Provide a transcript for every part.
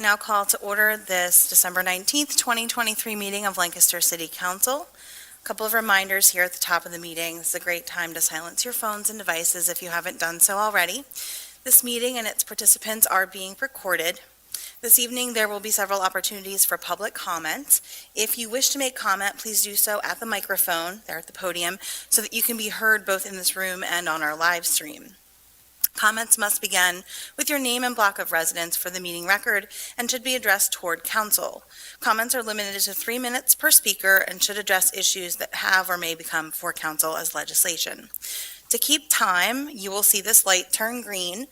Now call to order this December 19th, 2023 meeting of Lancaster City Council. A couple of reminders here at the top of the meeting. This is a great time to silence your phones and devices if you haven't done so already. This meeting and its participants are being recorded. This evening, there will be several opportunities for public comments. If you wish to make comment, please do so at the microphone there at the podium so that you can be heard both in this room and on our live stream. Comments must begin with your name and block of residence for the meeting record and should be addressed toward council. Comments are limited to 3 minutes per speaker and should address issues that have or may become before council as legislation. To keep time, you will see this light turn green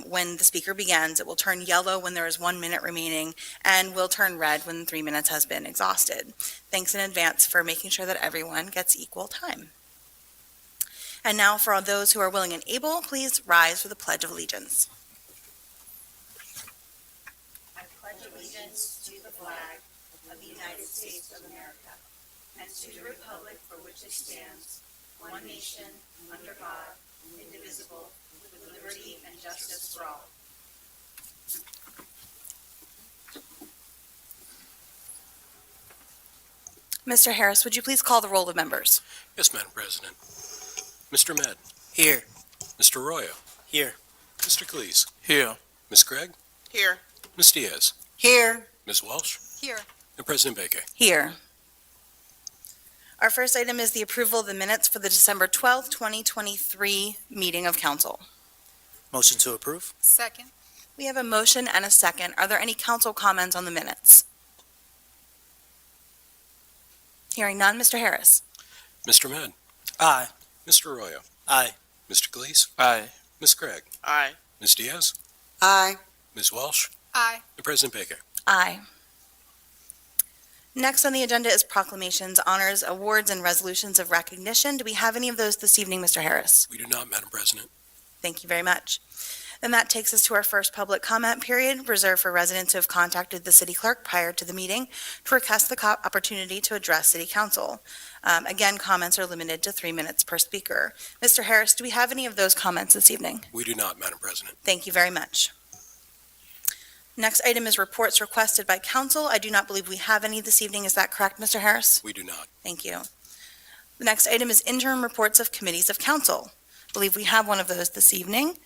when the speaker begins. It will turn yellow when there is 1 minute remaining and will turn red when 3 minutes has been exhausted. Thanks in advance for making sure that everyone gets equal time. And now for all those who are willing and able, please rise for the Pledge of Allegiance. I pledge allegiance to the flag of the United States of America and to the republic for which it stands, one nation, under God, indivisible, with liberty and justice for all. Mr. Harris, would you please call the roll of members? Yes, Madam President. Mr. Med. Here. Mr. Arroyo. Here. Mr. Cleese. Here. Ms. Gregg. Here. Ms. Diaz. Here. Ms. Walsh. Here. And President Baker. Here. Our first item is the approval of the minutes for the December 12th, 2023 meeting of council. Motion to approve? Second. We have a motion and a second. Are there any council comments on the minutes? Hearing none, Mr. Harris. Mr. Med. Aye. Mr. Arroyo. Aye. Mr. Cleese. Aye. Ms. Gregg. Aye. Ms. Diaz. Aye. Ms. Walsh. Aye. And President Baker. Aye. Next on the agenda is proclamations, honors, awards, and resolutions of recognition. Do we have any of those this evening, Mr. Harris? We do not, Madam President. Thank you very much. Then that takes us to our first public comment period, reserved for residents who have contacted the city clerk prior to the meeting to request the opportunity to address city council. Again, comments are limited to 3 minutes per speaker. Mr. Harris, do we have any of those comments this evening? We do not, Madam President. Thank you very much. Next item is reports requested by council. I do not believe we have any this evening. Is that correct, Mr. Harris? We do not. Thank you. The next item is interim reports of committees of council. I believe we have one of those this evening.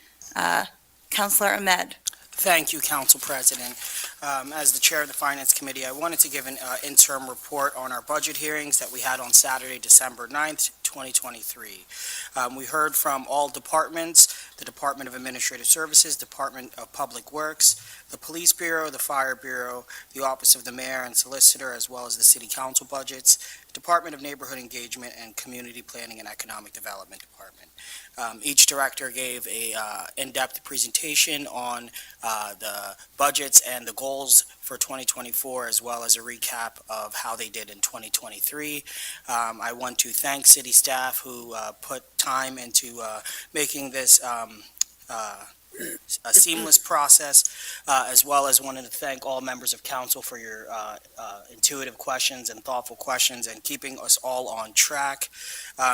Councilor Ahmed. Thank you, Council President. As the Chair of the Finance Committee, I wanted to give an interim report on our budget hearings that we had on Saturday, December 9th, 2023. We heard from all departments, the Department of Administrative Services, Department of Public Works, the Police Bureau, the Fire Bureau, the Office of the Mayor and Solicitor, as well as the City Council budgets, Department of Neighborhood Engagement, and Community Planning and Economic Development Department. Each director gave a in-depth presentation on the budgets and the goals for 2024, as well as a recap of how they did in 2023. I want to thank city staff who put time into making this a seamless process, as well as wanted to thank all members of council for your intuitive questions and thoughtful questions and keeping us all on track.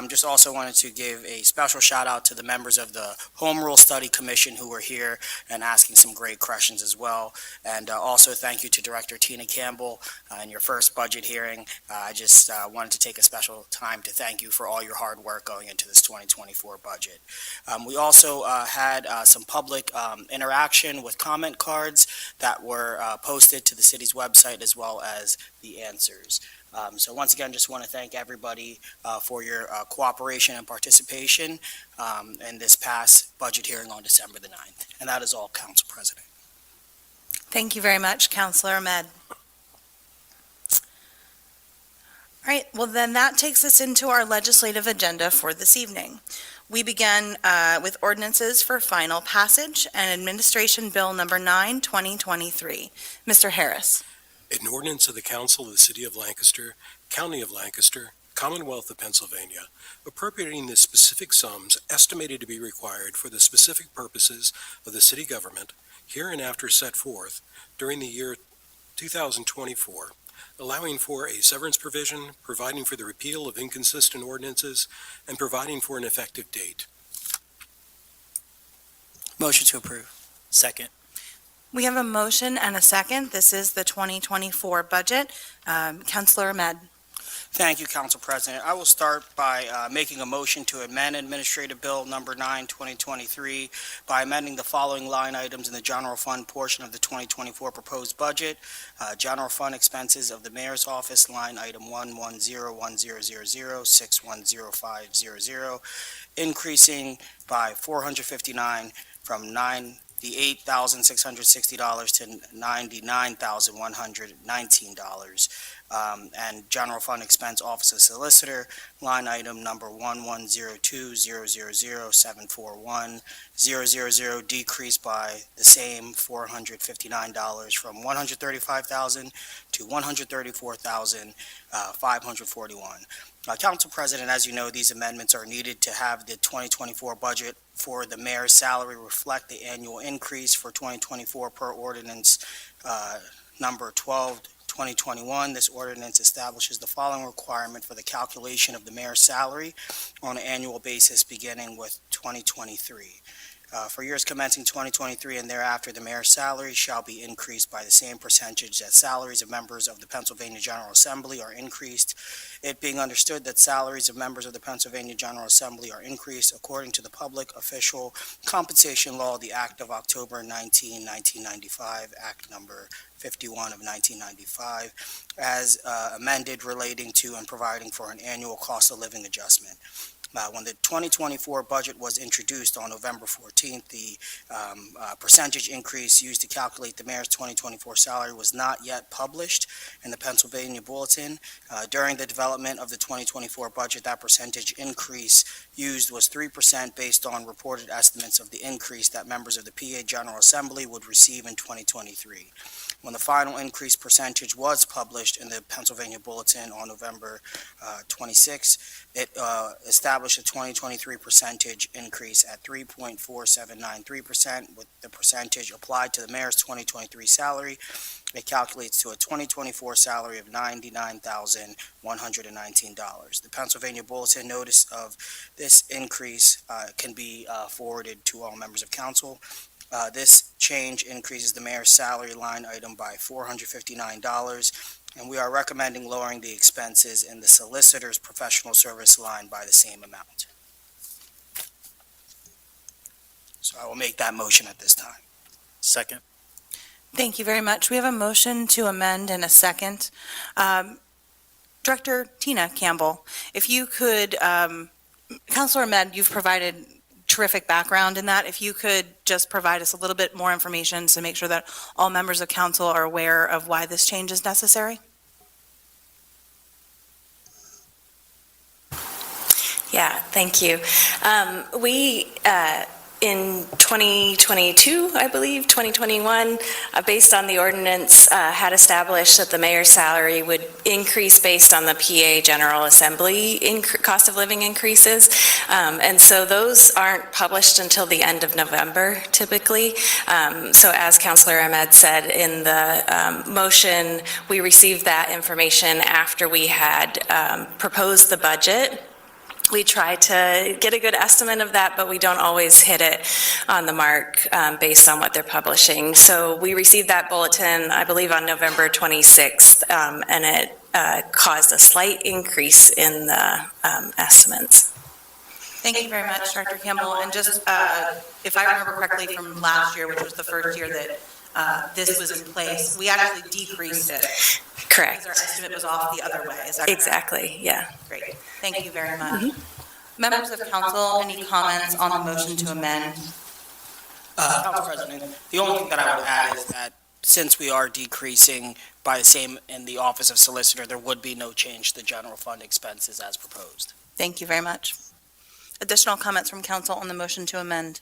Just also wanted to give a special shout out to the members of the Home Rule Study Commission who were here and asking some great questions as well. And also thank you to Director Tina Campbell in your first budget hearing. I just wanted to take a special time to thank you for all your hard work going into this 2024 budget. We also had some public interaction with comment cards that were posted to the city's website, as well as the answers. So once again, just want to thank everybody for your cooperation and participation in this past budget hearing on December the 9th. And that is all, Council President. Thank you very much, Councilor Ahmed. All right, well then that takes us into our legislative agenda for this evening. We begin with ordinances for final passage and Administration Bill Number 9, 2023. Mr. Harris. An ordinance of the Council of the City of Lancaster, County of Lancaster, Commonwealth of Pennsylvania, appropriating the specific sums estimated to be required for the specific purposes of the city government, hereinafter set forth during the year 2024, allowing for a severance provision, providing for the repeal of inconsistent ordinances, and providing for an effective date. Motion to approve. Second. We have a motion and a second. This is the 2024 budget. Councilor Ahmed. Thank you, Council President. I will start by making a motion to amend Administrative Bill Number 9, 2023, by amending the following line items in the general fund portion of the 2024 proposed budget. General fund expenses of the Mayor's Office, line item 1101000610500, increasing by $459 from $98,660 to $99,119. And general fund expense office of solicitor, line item number 1102000741000, decreased by the same $459 from $135,000 to $134,541. Council President, as you know, these amendments are needed to have the 2024 budget for the mayor's salary reflect the annual increase for 2024 per ordinance number 12, 2021. This ordinance establishes the following requirement for the calculation of the mayor's salary on an annual basis beginning with 2023. For years commencing 2023 and thereafter, the mayor's salary shall be increased by the same percentage that salaries of members of the Pennsylvania General Assembly are increased. It being understood that salaries of members of the Pennsylvania General Assembly are increased according to the Public Official Compensation Law, the Act of October 19, 1995, Act Number 51 of 1995, as amended relating to and providing for an annual cost of living adjustment. When the 2024 budget was introduced on November 14th, the percentage increase used to calculate the mayor's 2024 salary was not yet published in the Pennsylvania Bulletin. During the development of the 2024 budget, that percentage increase used was 3% based on reported estimates of the increase that members of the PA General Assembly would receive in 2023. When the final increase percentage was published in the Pennsylvania Bulletin on November 26, it established a 2023 percentage increase at 3.4793%. With the percentage applied to the mayor's 2023 salary, it calculates to a 2024 salary of $99,119. The Pennsylvania Bulletin notice of this increase can be forwarded to all members of council. This change increases the mayor's salary line item by $459, and we are recommending lowering the expenses in the solicitor's professional service line by the same amount. So I will make that motion at this time. Second. Thank you very much. We have a motion to amend and a second. Director Tina Campbell, if you could, Councilor Ahmed, you've provided terrific background in that. If you could just provide us a little bit more information to make sure that all members of council are aware of why this change is necessary. Yeah, thank you. We, in 2022, I believe, 2021, based on the ordinance, had established that the mayor's salary would increase based on the PA General Assembly cost of living increases. And so those aren't published until the end of November, typically. So as Councilor Ahmed said in the motion, we received that information after we had proposed the budget. We try to get a good estimate of that, but we don't always hit it on the mark based on what they're publishing. So we received that bulletin, I believe, on November 26th, and it caused a slight increase in the estimates. Thank you very much, Dr. Campbell. And just, if I remember correctly from last year, which was the first year that this was in place, we actually decreased it. Correct. Because our estimate was off the other way. Is that correct? Exactly, yeah. Great. Thank you very much. Members of council, any comments on the motion to amend? Council President, the only thing that I would add is that since we are decreasing by the same in the Office of Solicitor, there would be no change to the general fund expenses as proposed. Thank you very much. Additional comments from council on the motion to amend?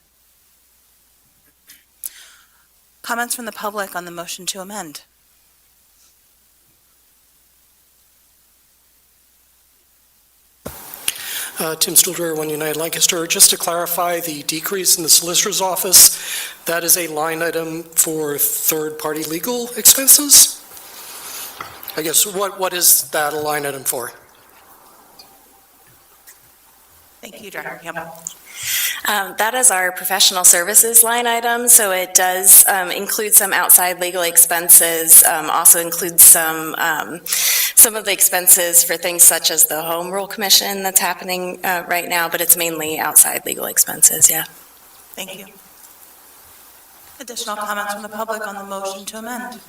Comments from the public on the motion to amend? Tim Stilder, 1 United Lancaster. Just to clarify, the decrease in the solicitor's office, that is a line item for third-party legal expenses? I guess, what is that a line item for? Thank you, Director Campbell. That is our professional services line item, so it does include some outside legal expenses, also includes some of the expenses for things such as the Home Rule Commission that's happening right now, but it's mainly outside legal expenses, yeah. Thank you. Additional comments from the public on the motion to amend?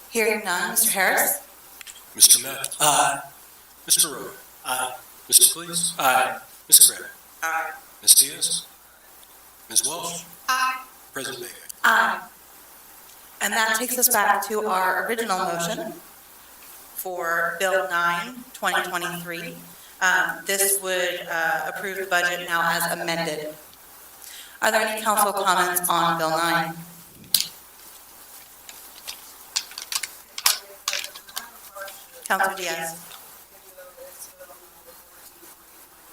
Hearing none, Mr. Harris? Mr. Matt? Aye. Mr. Roy? Aye. Mr. Please? Aye. Ms. Crabb? Aye. Ms. Diaz? Ms. Walsh? Aye. President Baker? Aye. And that takes us back to our original motion for Bill 9, 2023. This would approve the budget now as amended. Are there any council comments on Bill 9? Councilor Diaz.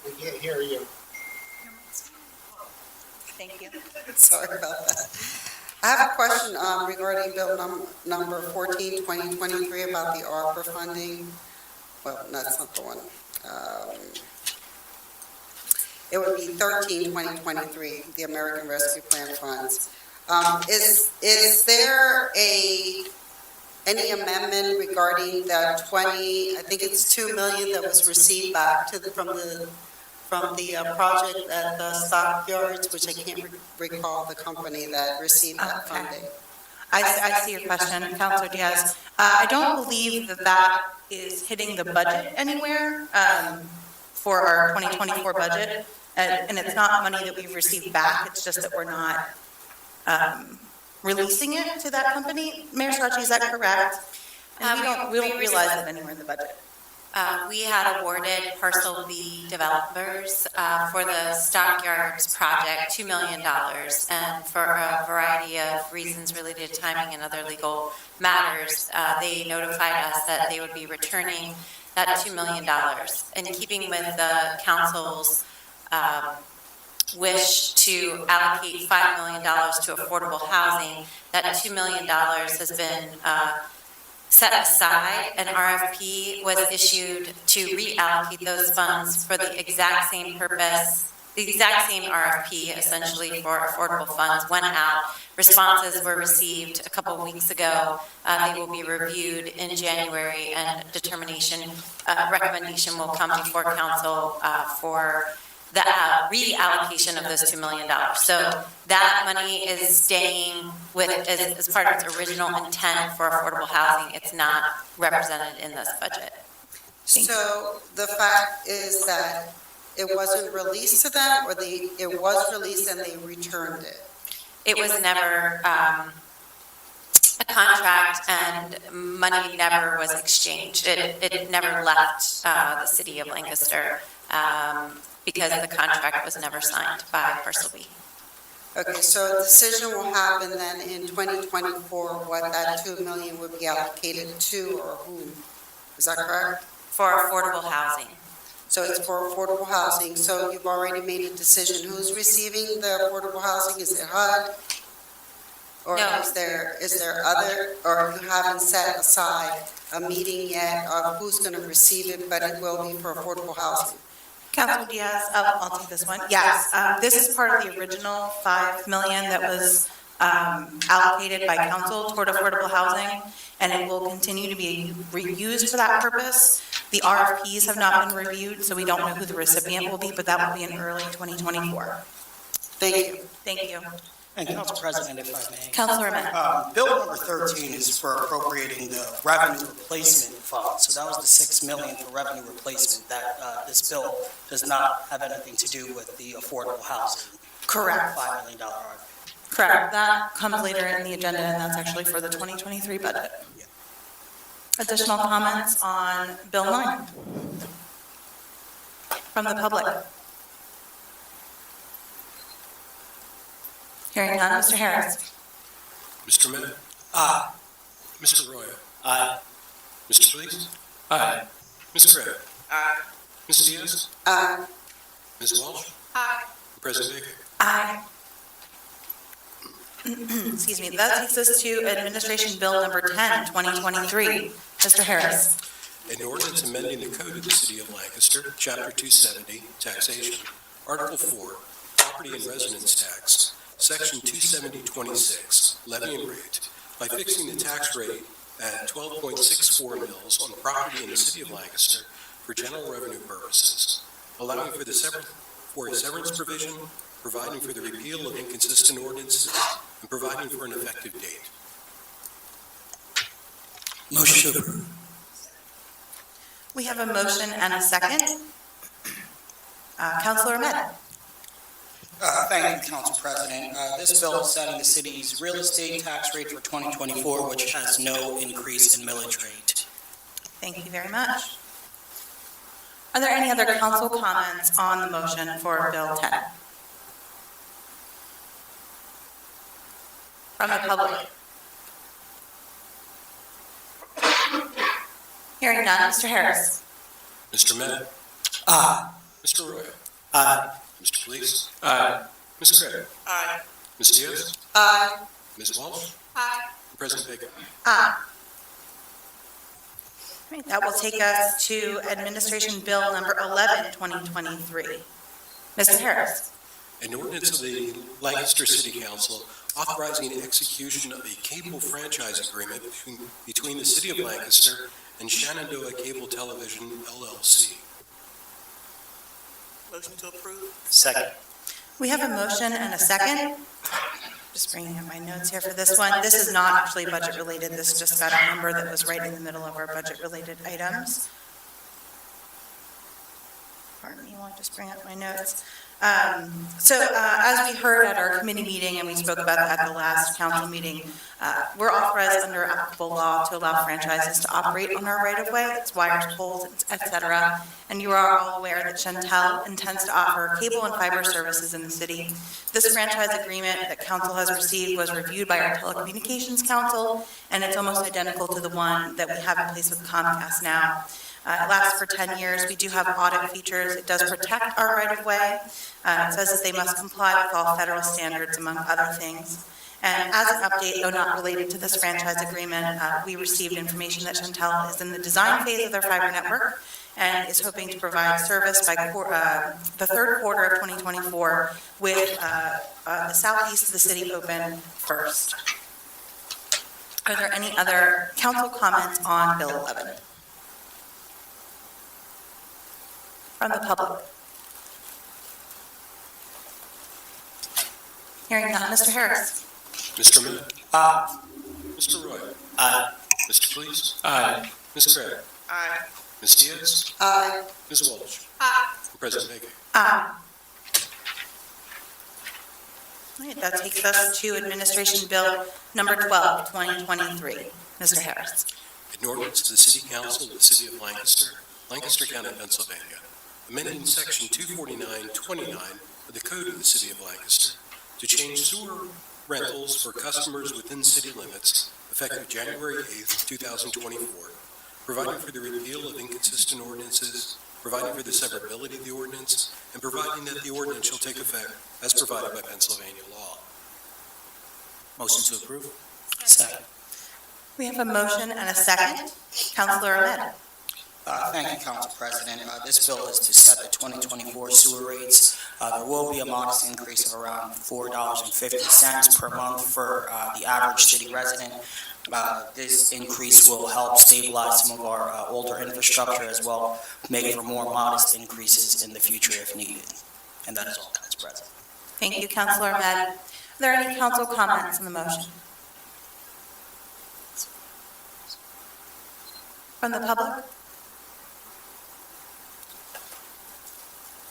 We can't hear you. Thank you. Sorry about that. I have a question regarding Bill number 14, 2023, about the ARPA funding. Well, that's not the one. It would be 13, 2023, the American Rescue Plan funds. Is there any amendment regarding the 20, I think it's 2 million that was received back from the project at the stockyards, which I can't recall the company that received that Okay. funding. I see your question, Councilor Diaz. I don't believe that that is hitting the budget anywhere for our 2024 budget. And it's not money that we've received back, it's just that we're not releasing it to that company. Mayor Scacchi, is that correct? And we don't realize it anywhere in the budget. We had awarded Parcel B developers for the Stockyards project $2 million. And for a variety of reasons related to timing and other legal matters, they notified us that they would be returning that $2 million. In keeping with the council's wish to allocate $5 million to affordable housing, that $2 million has been set aside. An RFP was issued to reallocate those funds for the exact same purpose. The exact same RFP, essentially, for affordable funds went out. Responses were received a couple of weeks ago. They will be reviewed in January, and recommendation will come before council for the reallocation of those $2 million. So that money is staying as part of its original intent for affordable housing. It's not represented in this budget. So the fact is that it wasn't released to them, or it was released and they returned it? It was never a contract, and money never was exchanged. It never left the city of Lancaster because the contract was never signed by Parcel B. Okay, so a decision will happen then in 2024, what that 2 million would be allocated to or whom? Is that correct? For affordable housing. So it's for affordable housing, so you've already made a decision. Who's receiving the affordable housing? Is it HUD? Or No. is there other, or you haven't set aside a meeting yet of who's going to receive it, but it will be for affordable housing? Councilor Diaz, I'll take this one. Yes, this is part of the original $5 million that was allocated by council toward affordable housing, and it will continue to be reused for that purpose. The RFPs have not been reviewed, so we don't know who the recipient will be, but that will be in early 2024. Thank you. Thank you. And Council President, if I may. Councilor Ahmed. Bill number 13 is for appropriating the revenue replacement fund. So that was the $6 million for revenue replacement. That this bill does not have anything to do with the affordable housing. Correct. $5 million RFP. Correct. That comes later in the agenda, and that's actually for the 2023 budget. Additional comments on Bill 9 from the public? Hearing none, Mr. Harris. Mr. Matt? Aye. Mr. Roy? Aye. Mr. Please? Aye. Ms. Crabb? Aye. Ms. Diaz? Ms. Walsh? Aye. President Baker? Aye. Excuse me, that takes us to Administration Bill Number 10, 2023. Mr. Harris. An ordinance amending the code of the city of Lancaster, Chapter 270, Taxation, Article 4, Property and Residence Tax, Section 27026, Levy and Rate, by fixing the tax rate at 12.64 mils on property in the city of Lancaster for general revenue purposes, allowing for a severance provision, providing for the repeal of inconsistent ordinances, and providing for an effective date. Motion to approve. We have a motion and a second. Councilor Ahmed. Thank you, Council President. This bill is setting the city's real estate tax rate for 2024, which has no increase in millage rate. Thank you very much. Are there any other council comments on the motion for Bill 10? From the public? Hearing none, Mr. Harris. Mr. Ahmed? Aye. Mr. Roy? Aye. Mr. Police? Aye. Ms. Craig? Aye. Ms. Diaz? Aye. Ms. Walsh? Aye. President Bacon? Aye. All right, that will take us to Administration Bill number 11, 2023. Mr. Harris. An ordinance of the Lancaster City Council authorizing execution of a cable franchise agreement between the City of Lancaster and Shenandoah Cable Television, LLC. Motion to approve. Second. We have a motion and a second. Just bringing up my notes here for this one. This is not actually budget related. This just got a number that was right in the middle of our budget related items. Pardon me, I'll just bring up my notes. As we heard at our committee meeting, and we spoke about that at the last council meeting, we're authorized under applicable law to allow franchises to operate on our right-of-way, it's wires, poles, et cetera. And you are all aware that Chantel intends to offer cable and fiber services in the city. This franchise agreement that council has received was reviewed by our telecommunications council, and it's almost identical to the one that we have in place with Comcast now. It lasts for 10 years. We do have audit features. It does protect our right-of-way. It says that they must comply with all federal standards, among other things. And as an update, though not related to this franchise agreement, we received information that Chantel is in the design phase of their fiber network and is hoping to provide service by the third quarter of 2024 with the southeast of the city open first. Are there any other council comments on Bill 11? From the public? Hearing none, Mr. Harris. Mr. Ahmed? Aye. Mr. Roy? Aye. Mr. Police? Aye. Ms. Craig? Aye. Ms. Diaz? Aye. Ms. Walsh? Aye. President Bacon? Aye. All right, that takes us to Administration Bill number 12, 2023. Mr. Harris. An ordinance of the City Council of the City of Lancaster, Lancaster County, Pennsylvania, amending Section 24929 of the Code of the City of Lancaster to change sewer rentals for customers within city limits effective January 8th, 2024, providing for the repeal of inconsistent ordinances, providing for the severability of the ordinance, and providing that the ordinance shall take effect as provided by Pennsylvania law. Motion to approve. Second. We have a motion and a second. Councilor Ahmed. Thank you, Council President. This bill is to set the 2024 sewer rates. There will be a modest increase of around $4.50 per month for the average city resident. This increase will help stabilize some of our older infrastructure as well, make for more modest increases in the future if needed. And that is all, Council President. Thank you, Councilor Ahmed. Are there any council comments on the motion? From the public?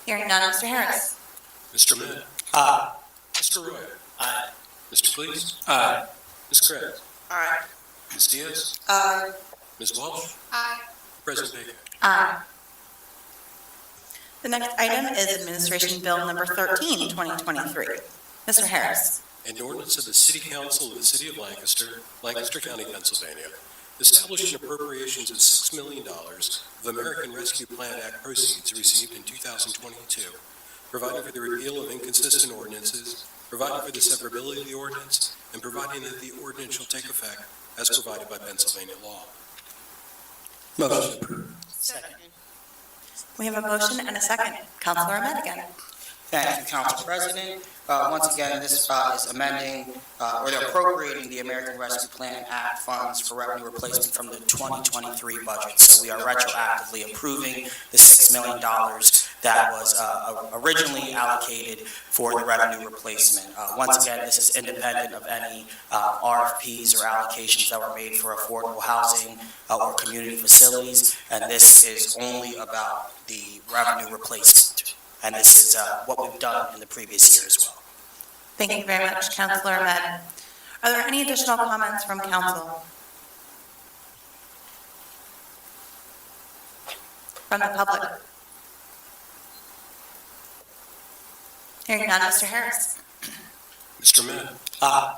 Hearing none, Mr. Harris. Mr. Ahmed? Aye. Mr. Roy? Aye. Mr. Please? Aye. Ms. Craig? Aye. Ms. Diaz? Aye. Ms. Walsh? Aye. President Bacon? Aye. The next item is Administration Bill number 13, 2023. Mr. Harris. An ordinance of the City Council of the City of Lancaster, Lancaster County, Pennsylvania, establishing appropriations of $6 million of American Rescue Plan Act proceeds received in 2022, providing for the repeal of inconsistent ordinances, providing for the severability of the ordinance, and providing that the ordinance shall take effect as provided by Pennsylvania law. Motion to approve. Second. We have a motion and a second. Councilor Ahmed again. Thank you, Council President. Once again, this is amending, or they're appropriating the American Rescue Plan Act funds for revenue replacement from the 2023 budget. So we are retroactively approving the $6 million that was originally allocated for the revenue replacement. Once again, this is independent of any RFPs or allocations that were made for affordable housing or community facilities, and this is only about the revenue replacement. And this is what we've done in the previous year as well. Thank you very much, Councilor Ahmed. Are there any additional comments from council? From the public? Hearing none, Mr. Harris. Mr. Ahmed. Aye.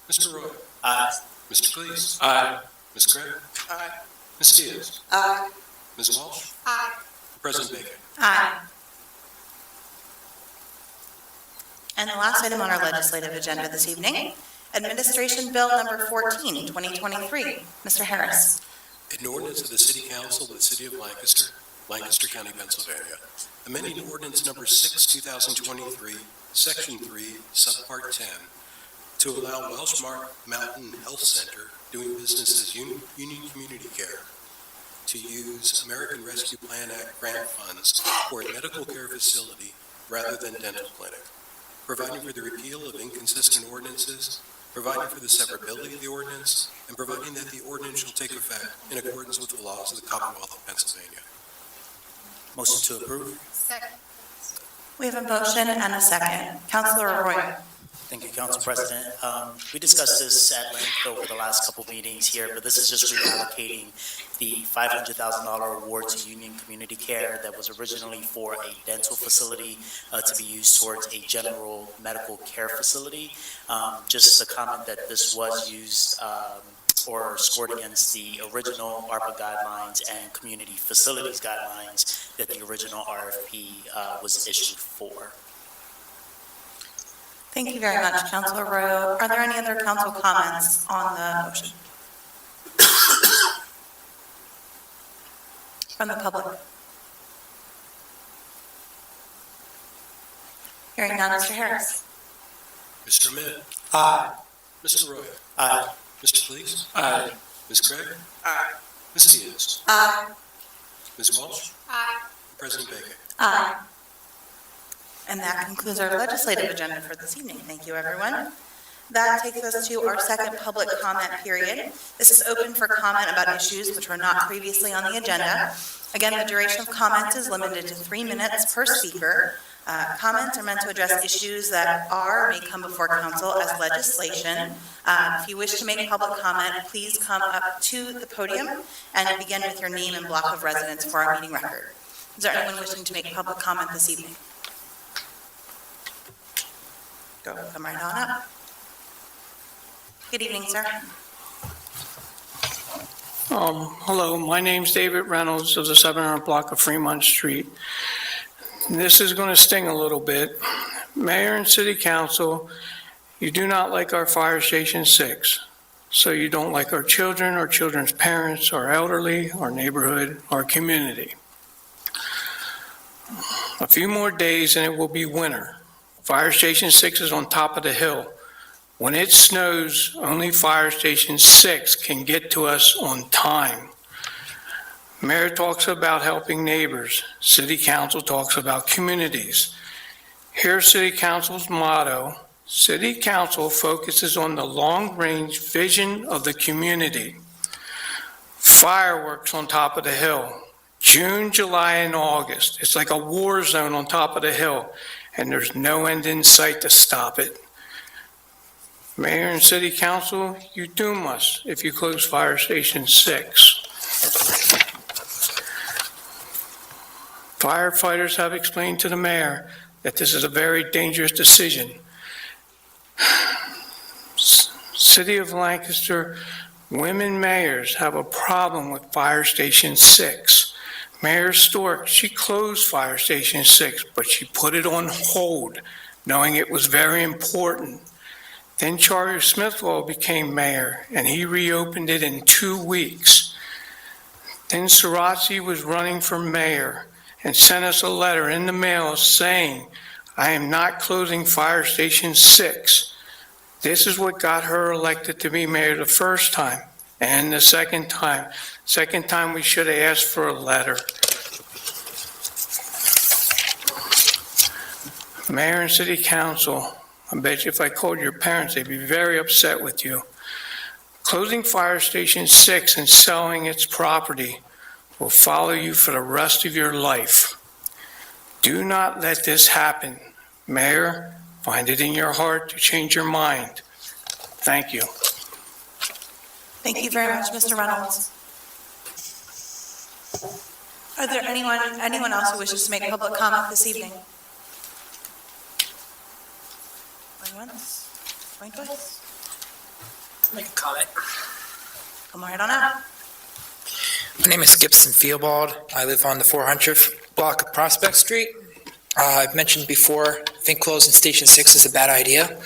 Mr. Roy. Aye. Mr. Cleese. Aye. Ms. Craig. Aye. Ms. Diaz. Aye. Ms. Walsh. Aye. President Bacon. Aye. And the last item on our legislative agenda this evening, Administration Bill Number 14, 2023. Mr. Harris. An ordinance of the City Council of the City of Lancaster, Lancaster County, Pennsylvania, amending ordinance number 6, 2023, Section 3, Subpart 10, to allow Welsh Mountain Health Center, doing business as Union Community Care, to use American Rescue Plan Act grant funds for a medical care facility rather than dental clinic, providing for the repeal of inconsistent ordinances, providing for the severability of the ordinance, and providing that the ordinance shall take effect in accordance with the laws of the Commonwealth of Pennsylvania. Motion to approve. Second. We have a motion and a second. Councilor Roy. Thank you, Council President. We discussed this at length over the last couple meetings here, but this is just reallocating the $500,000 award to Union Community Care that was originally for a dental facility to be used towards a general medical care facility. Just a comment that this was used or scored against the original ARPA guidelines and community facilities guidelines that the original RFP was issued for. Thank you very much, Councilor Roy. Are there any other council comments on the motion? From the public? Hearing none, Mr. Harris. Mr. Ahmed. Aye. Mr. Roy. Aye. Mr. Cleese. Aye. Ms. Craig. Aye. Ms. Diaz. Aye. Ms. Walsh. Aye. President Bacon. Aye. And that concludes our legislative agenda for this evening. Thank you, everyone. That takes us to our second public comment period. This is open for comment about issues which were not previously on the agenda. Again, the duration of comments is limited to 3 minutes per speaker. Comments are meant to address issues that may come before council as legislation. If you wish to make public comment, please come up to the podium and begin with your name and block of residence for our meeting record. Is there anyone wishing to make public comment this evening? Come right on up. Good evening, sir. Hello, my name's David Reynolds of the 700 block of Fremont Street. This is going to sting a little bit. Mayor and City Council, you do not like our Fire Station 6. So you don't like our children, our children's parents, our elderly, our neighborhood, our community. A few more days and it will be winter. Fire Station 6 is on top of the hill. When it snows, only Fire Station 6 can get to us on time. Mayor talks about helping neighbors. City Council talks about communities. Here's City Council's motto. City Council focuses on the long-range vision of the community. Fireworks on top of the hill. June, July, and August. It's like a war zone on top of the hill, and there's no end in sight to stop it. Mayor and City Council, you doom us if you close Fire Station 6. Firefighters have explained to the mayor that this is a very dangerous decision. City of Lancaster women mayors have a problem with Fire Station 6. Mayor Stork, she closed Fire Station 6, but she put it on hold, knowing it was very important. Then Charlie Smithwell became mayor, and he reopened it in 2 weeks. Then Srirachi was running for mayor and sent us a letter in the mail saying, "I am not closing Fire Station 6. This is what got her elected to be mayor the first time and the second time. Second time, we should have asked for a letter. Mayor and city council, I bet you if I called your parents, they'd be very upset with you. Closing Fire Station 6 and selling its property will follow you for the rest of your life. Do not let this happen. Mayor, find it in your heart to change your mind. Thank you." Thank you very much, Mr. Reynolds. Are there anyone else who wishes to make public comment this evening? Going once, going twice. Make a comment. Come right on out. My name is Gibson Theobald. I live on the 400th block of Prospect Street. I've mentioned before, I think closing Station 6 is a bad idea.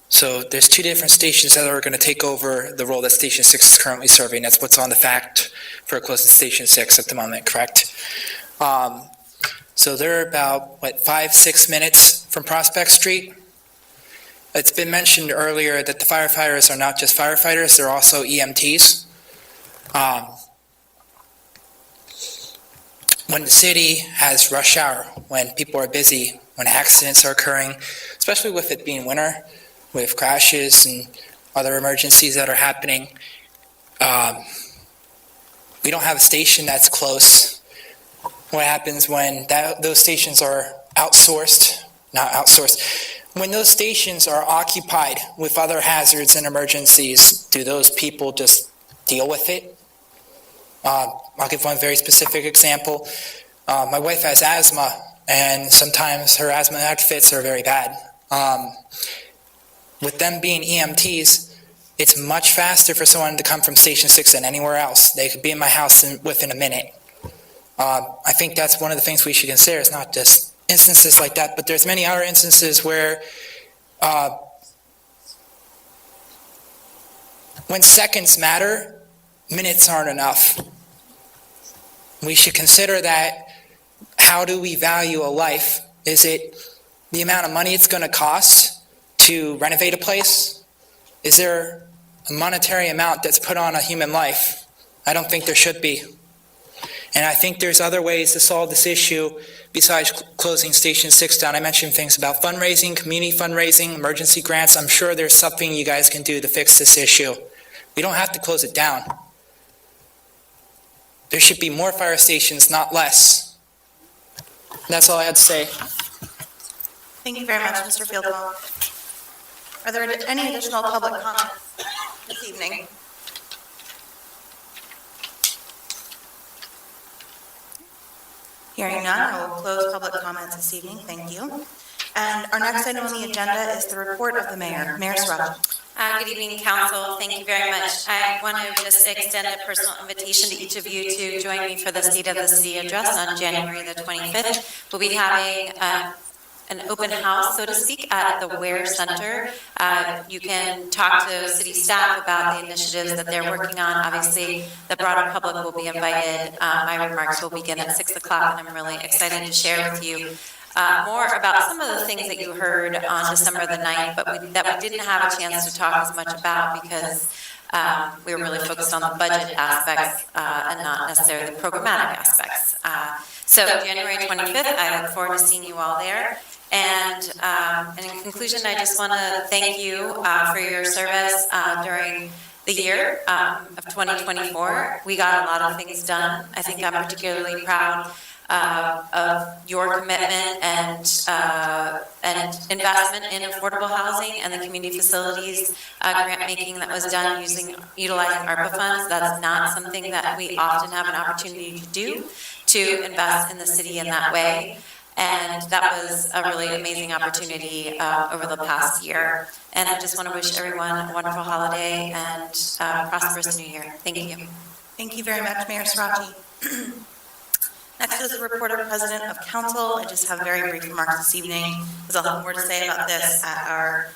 So there's two different stations that are going to take over the role that Station 6 is currently serving. That's what's on the fact for closing Station 6 at the moment, correct? So they're about, 5-6 minutes from Prospect Street. It's been mentioned earlier that the firefighters are not just firefighters, they're also EMTs. When the city has rush hour, when people are busy, when accidents are occurring, especially with it being winter, with crashes and other emergencies that are happening, we don't have a station that's close. What happens when those stations are when those stations are occupied with other hazards and emergencies, do those people just deal with it? I'll give one very specific example. My wife has asthma, and sometimes her asthmatic fits are very bad. With them being EMTs, it's much faster for someone to come from Station 6 than anywhere else. They could be in my house within a minute. I think that's one of the things we should consider. It's not just instances like that, but there's many other instances where when seconds matter, minutes aren't enough. We should consider that. How do we value a life? Is it the amount of money it's going to cost to renovate a place? Is there a monetary amount that's put on a human life? I don't think there should be. And I think there's other ways to solve this issue besides closing Station 6 down. I mentioned things about fundraising, community fundraising, emergency grants. I'm sure there's something you guys can do to fix this issue. We don't have to close it down. There should be more fire stations, not less. That's all I had to say. Thank you very much, Mr. Fieldwell. Are there any additional public comments this evening? Hearing none, I will close public comments this evening. Thank you. And our next item on the agenda is the report of the mayor. Mayor Srirachi. Good evening, council. Thank you very much. I want to just extend a personal invitation to each of you to join me for the State of the City address on January the 25th. We'll be having an open house, so to speak, at the Ware Center. You can talk to city staff about the initiatives that they're working on. Obviously, the broader public will be invited. My remarks will begin at 6 o'clock, and I'm really excited to share with you more about some of the things that you heard on December the 9th, but that we didn't have a chance to talk as much about because we were really focused on the budget aspects and not necessarily the programmatic aspects. So January 25th, I look forward to seeing you all there. And in conclusion, I just want to thank you for your service during the year of 2024. We got a lot of things done. I think I'm particularly proud of your commitment and investment in affordable housing and the community facilities grant making that was done utilizing ARPA funds. That's not something that we often have an opportunity to do, to invest in the city in that way. And that was a really amazing opportunity over the past year. And I just want to wish everyone a wonderful holiday and prosperous new year. Thank you. Thank you very much, Mayor Srirachi. Next is the report of President of Council. I just have very brief remarks this evening, because I'll have more to say about this at our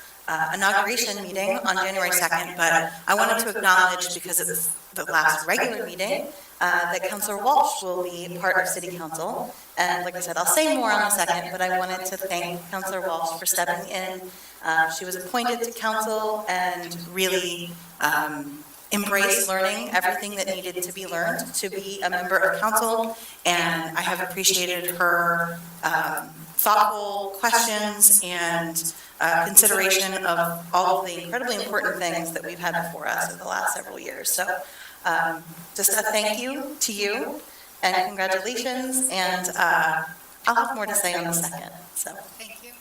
inauguration meeting on January 2nd, but I wanted to acknowledge, because it's the last regular meeting, that Councilor Walsh will be part of City Council. And like I said, I'll say more on the second, but I wanted to thank Councilor Walsh for stepping in. She was appointed to council and really embraced learning everything that needed to be learned to be a member of council. And I have appreciated her thoughtful questions and consideration of all of the incredibly important things that we've had before us in the last several years. So just a thank you to you and congratulations, and I'll have more to say on the second. So Thank you.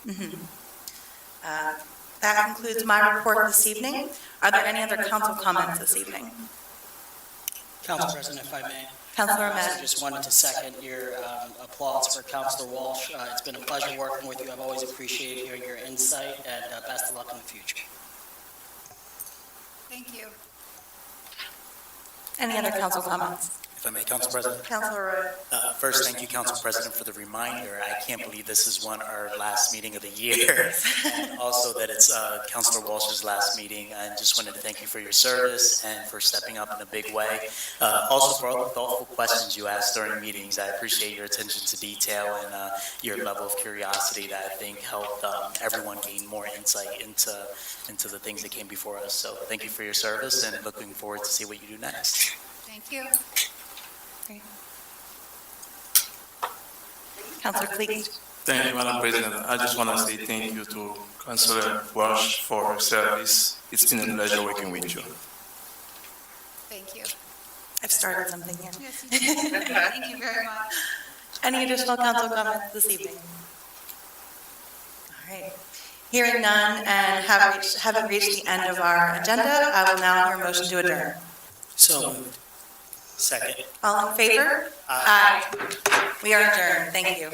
that concludes my report this evening. Are there any other council comments this evening? Council President, if I may. Councilor I Ahmed? just wanted to second your applause for Councilor Walsh. It's been a pleasure working with you. I've always appreciated hearing your insight, and best of luck in the future. Thank you. Any other council comments? If I may, Council President. Councilor Roy? First, thank you, Council President, for the reminder. I can't believe this is our last meeting of the year. And also that it's Councilor Walsh's last meeting. I just wanted to thank you for your service and for stepping up in a big way. Also for all the thoughtful questions you asked during meetings. I appreciate your attention to detail and your level of curiosity that I think helped everyone gain more insight into the things that came before us. So thank you for your service, and looking forward to see what you do next. Thank you. Councilor Cleage? Thank you, Madam President. I just want to say thank you to Councilor Walsh for her service. It's been a pleasure working with you. Thank you. I've started something here. Yes, you did. Thank you very much. Any additional council comments this evening? All right. Hearing none and having reached the end of our agenda, I will now hear a motion to adjourn. So moved. Second. All in favor? Aye. We are adjourned. Thank you.